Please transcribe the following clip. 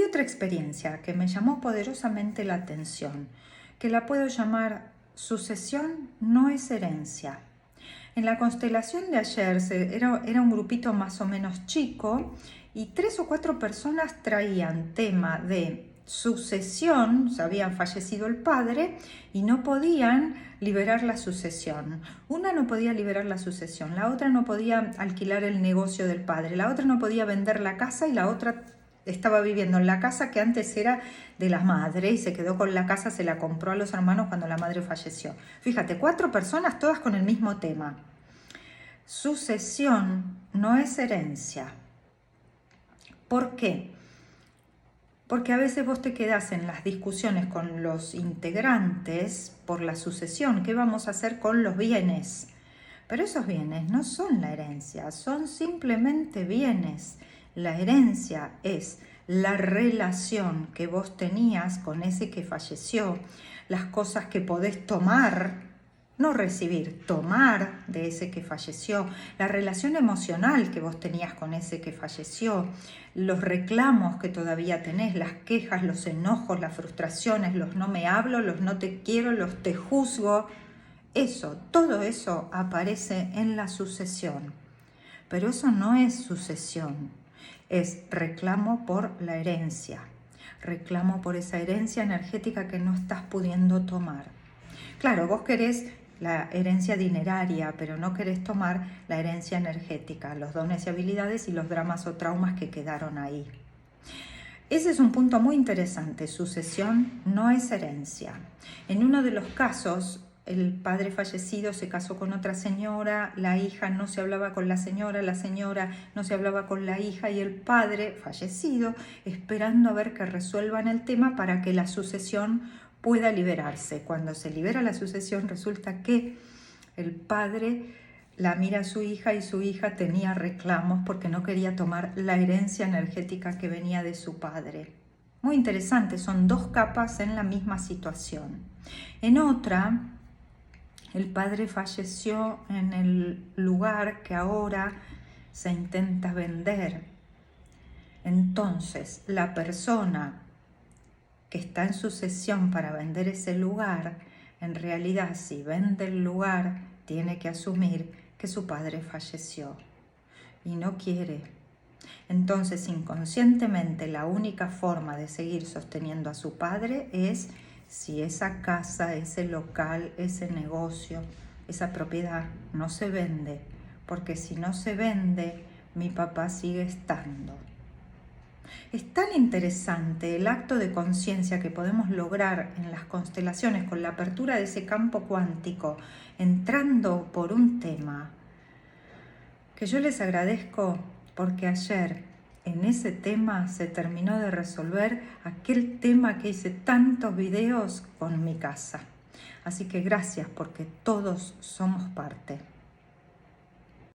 otra experiencia que me llamó poderosamente la atención, que la puedo llamar sucesión no es herencia. En la constelación de ayer era un grupito más o menos chico y 3 o 4 personas traían tema de sucesión, se habían fallecido el padre y no podían liberar la sucesión. Una no podía liberar la sucesión, la otra no podía alquilar el negocio del padre, la otra no podía vender la casa y la otra estaba viviendo en la casa que antes era de la madre y se quedó con la casa, se la compró a los hermanos cuando la madre falleció. Fíjate, 4 personas todas con el mismo tema. Sucesión no es herencia. ¿Por qué? Porque a veces vos te quedás en las discusiones con los integrantes por la sucesión. ¿Qué vamos a hacer con los bienes? Pero esos bienes no son la herencia, son simplemente bienes. La herencia es la relación que vos tenías con ese que falleció, las cosas que podés tomar, no recibir, tomar de ese que falleció, la relación emocional que vos tenías con ese que falleció, los reclamos que todavía tenés, las quejas, los enojos, las frustraciones, los no me hablo, los no te quiero, los te juzgo. Eso, todo eso aparece en la sucesión. Pero eso no es sucesión, es reclamo por la herencia, reclamo por esa herencia energética que no estás pudiendo tomar. Claro, vos querés la herencia dineraria, pero no querés tomar la herencia energética, los dones y habilidades y los dramas o traumas que quedaron ahí. Ese es un punto muy interesante. Sucesión no es herencia. En uno de los casos, el padre fallecido se casó con otra señora, la hija no se hablaba con la señora no se hablaba con la hija y el padre fallecido esperando a ver que resuelvan el tema para que la sucesión pueda liberarse. Cuando se libera la sucesión resulta que el padre la mira a su hija y su hija tenía reclamos porque no quería tomar la herencia energética que venía de su padre. Muy interesante, son 2 capas en la misma situación. En otra, el padre falleció en el lugar que ahora se intenta vender. Entonces, la persona que está en sucesión para vender ese lugar, en realidad, si vende el lugar, tiene que asumir que su padre falleció y no quiere. Entonces, inconscientemente, la única forma de seguir sosteniendo a su padre es si esa casa, ese local, ese negocio, esa propiedad no se vende, porque si no se vende, mi papá sigue estando. Es tan interesante el acto de conciencia que podemos lograr en las constelaciones con la apertura de ese campo cuántico, entrando por un tema, que yo les agradezco porque ayer en ese tema se terminó de resolver aquel tema que hice tantos videos con mi casa. Así que gracias porque todos somos parte.